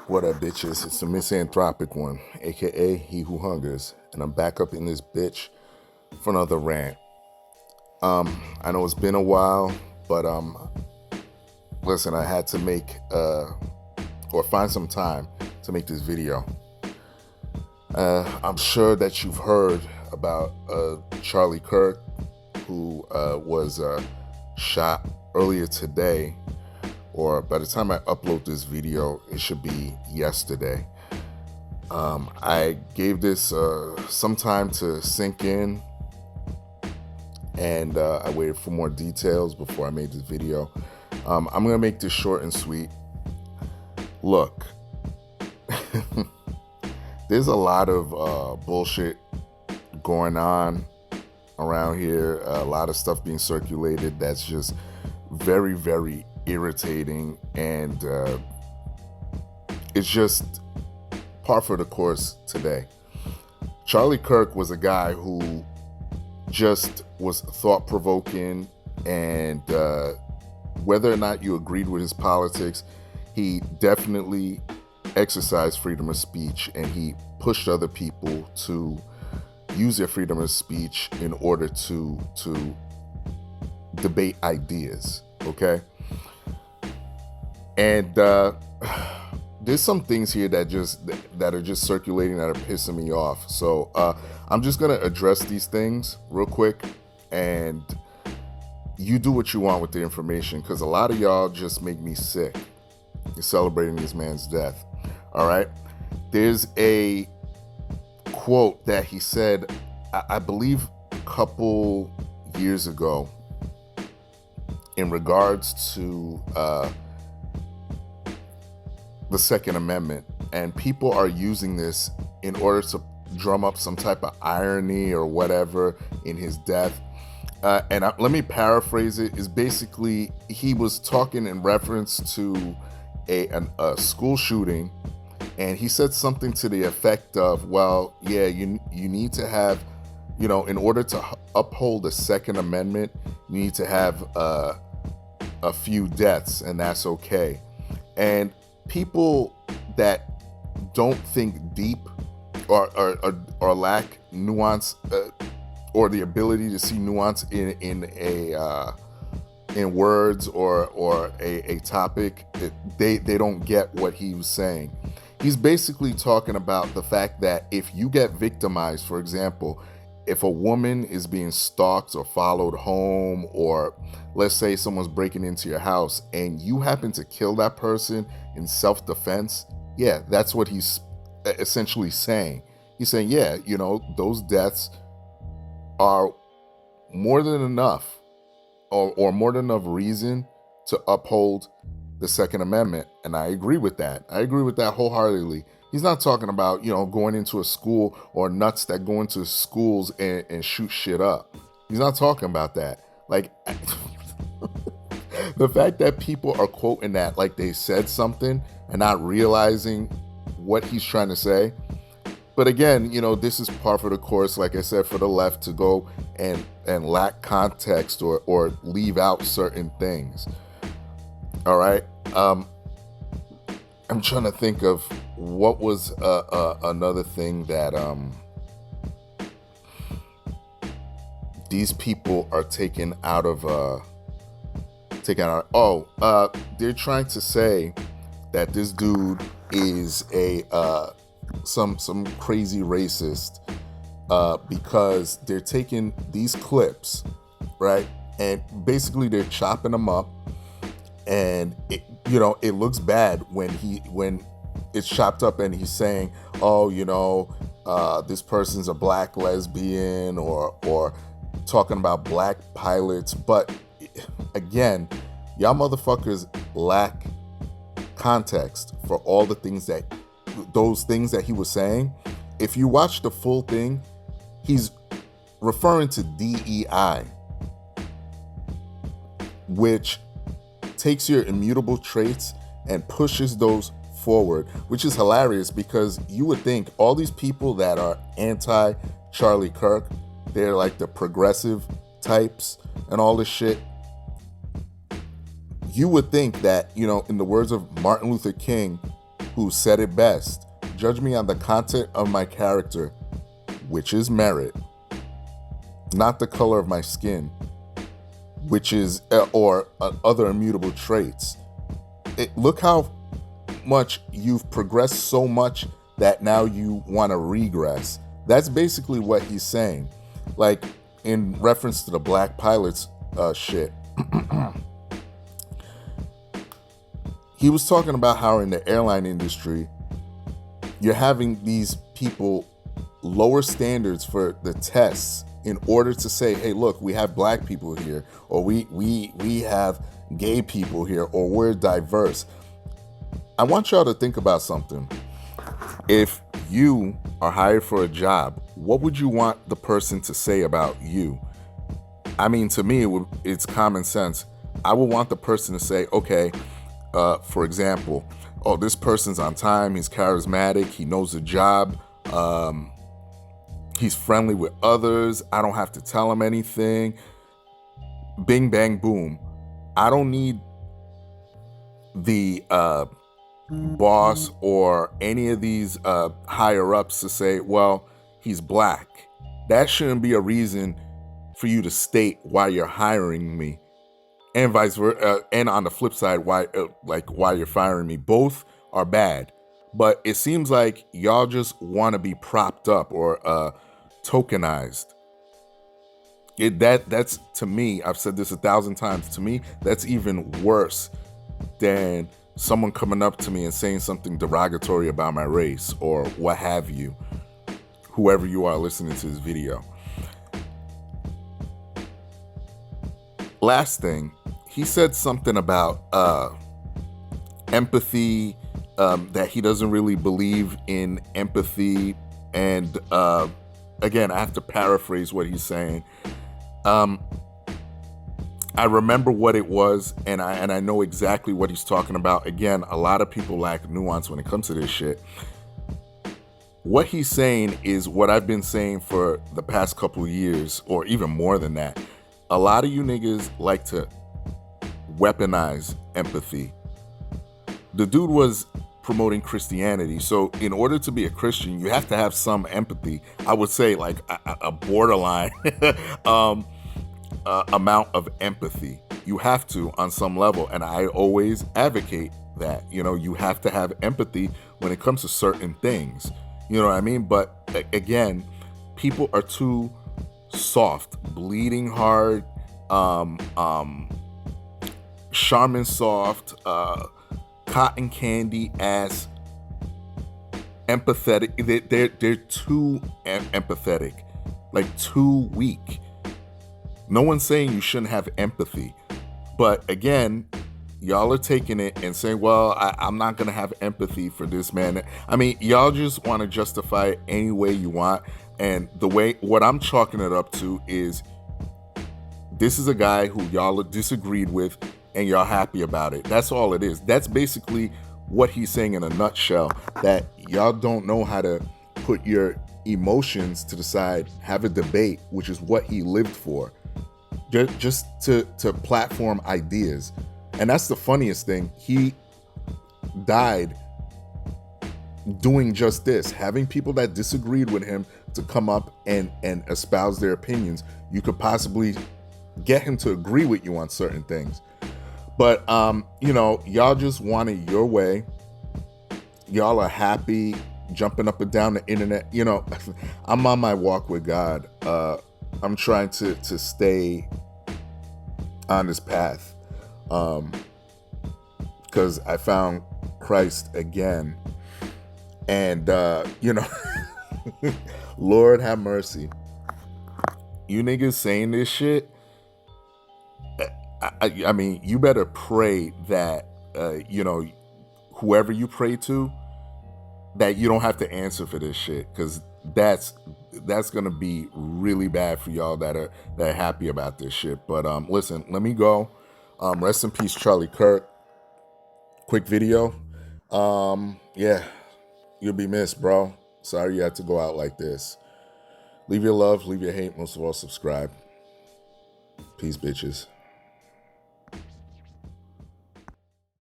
What up, bitches? It's the misanthropic one, aka He Who Hungers, and I'm back up in this bitch for another rant. I know it's been a while, but listen, I had to make or find some time to make this video. I'm sure that you've heard about Charlie Kirk, who was shot earlier today, or by the time I upload this video, it should be yesterday. I gave this some time to sink in, and I waited for more details before I made this video. I'm gonna make this short and sweet. Look, there's a lot of bullshit going on around here, a lot of stuff being circulated that's just very, very irritating, and it's just par for the course today. Charlie Kirk was a guy who just was thought-provoking, and whether or not you agreed with his politics, he definitely exercised freedom of speech, and he pushed other people to use their freedom of speech in order to debate ideas, okay? And there's some things here that are just circulating that are pissing me off. So I'm just gonna address these things real quick, and you do what you want with the information, because a lot of y'all just make me sick. You're celebrating this man's death. All right. There's a quote that he said, I believe a couple years ago, in regards to the Second Amendment, and people are using this in order to drum up some type of irony or whatever in his death. Let me paraphrase it. Is basically, he was talking in reference to a school shooting, and he said something to the effect of, well, yeah, you need to have, in order to uphold the Second Amendment, you need to have a few deaths, and that's okay. And people that don't think deep or lack nuance or the ability to see nuance in words or a topic, they don't get what he was saying. He's basically talking about the fact that if you get victimized, for example, if a woman is being stalked or followed home, or let's say someone's breaking into your house and you happen to kill that person in self-defense, yeah, that's what he's essentially saying. He's saying, yeah, those deaths are more than enough or more than enough reason to uphold the Second Amendment. And I agree with that. I agree with that wholeheartedly. He's not talking about, going into a school or nuts that go into schools and shoot shit up. He's not talking about that. Like, the fact that people are quoting that like they said something and not realizing what he's trying to say. But again, this is par for the course, like I said, for the left to go and lack context or leave out certain things. All right. I'm trying to think of what was another thing that these people are taking out of they're trying to say that this dude is some crazy racist because they're taking these clips, right, and basically they're chopping them up, and it looks bad when it's chopped up and he's saying, this person's a black lesbian or talking about black pilots. But again, y'all motherfuckers lack context for all those things that he was saying. If you watch the full thing, he's referring to DEI, which takes your immutable traits and pushes those forward, which is hilarious, because you would think all these people that are anti-Charlie Kirk, they're like the progressive types and all this shit. you would think that, in the words of Martin Luther King, who said it best, judge me on the content of my character, which is merit, not the color of my skin, which is, or other immutable traits. Look how much you've progressed so much that now you want to regress. That's basically what he's saying. Like, in reference to the black pilots shit. He was talking about how in the airline industry, you're having these people lower standards for the tests in order to say, hey, look, we have black people here, or we have gay people here, or we're diverse. I want y'all to think about something. If you are hired for a job, what would you want the person to say about you? I mean, to me, it's common sense. I would want the person to say, okay, for example, oh, this person's on time, he's charismatic, he knows the job, he's friendly with others, I don't have to tell him anything. Bing, bang, boom. I don't need the boss or any of these higher ups to say, well, he's black. That shouldn't be a reason for you to state why you're hiring me, and vice versa. And on the flip side, why you're firing me. Both are bad, but it seems like y'all just want to be propped up or tokenized. That's, to me, I've said this 1,000 times, to me, that's even worse than someone coming up to me and saying something derogatory about my race or what have you, whoever you are listening to this video. Last thing, he said something about empathy, that he doesn't really believe in empathy. And again, I have to paraphrase what he's saying. I remember what it was, and I know exactly what he's talking about. Again, a lot of people lack nuance when it comes to this shit. What he's saying is what I've been saying for the past couple of years, or even more than that. A lot of you niggas like to weaponize empathy. The dude was promoting Christianity, so in order to be a Christian, you have to have some empathy. I would say like a borderline amount of empathy. You have to on some level, and I always advocate that. You have to have empathy when it comes to certain things. You know what I mean? But again, people are too soft, bleeding hard, Charmin soft, cotton candy ass, empathetic. They're too empathetic, like too weak. No one's saying you shouldn't have empathy, but again, y'all are taking it and saying, well, I'm not going to have empathy for this man. I mean, y'all just want to justify it any way you want. And what I'm chalking it up to is, this is a guy who y'all disagreed with and y'all happy about it. That's all it is. That's basically what he's saying in a nutshell, that y'all don't know how to put your emotions to the side, have a debate, which is what he lived for, just to platform ideas. And that's the funniest thing. He died doing just this, having people that disagreed with him to come up and espouse their opinions. You could possibly get him to agree with you on certain things. But, y'all just want it your way. Y'all are happy jumping up and down the internet. I'm on my walk with God. I'm trying to stay on this path. Because I found Christ again. And, Lord have mercy. You niggas saying this shit, I mean, you better pray that, whoever you pray to, that you don't have to answer for this shit. Because that's going to be really bad for y'all that are happy about this shit. But listen, let me go. Rest in peace, Charlie Kirk. Quick video. Yeah, you'll be missed, bro. Sorry you had to go out like this. Leave your love, leave your hate, most of all subscribe. Peace, bitches.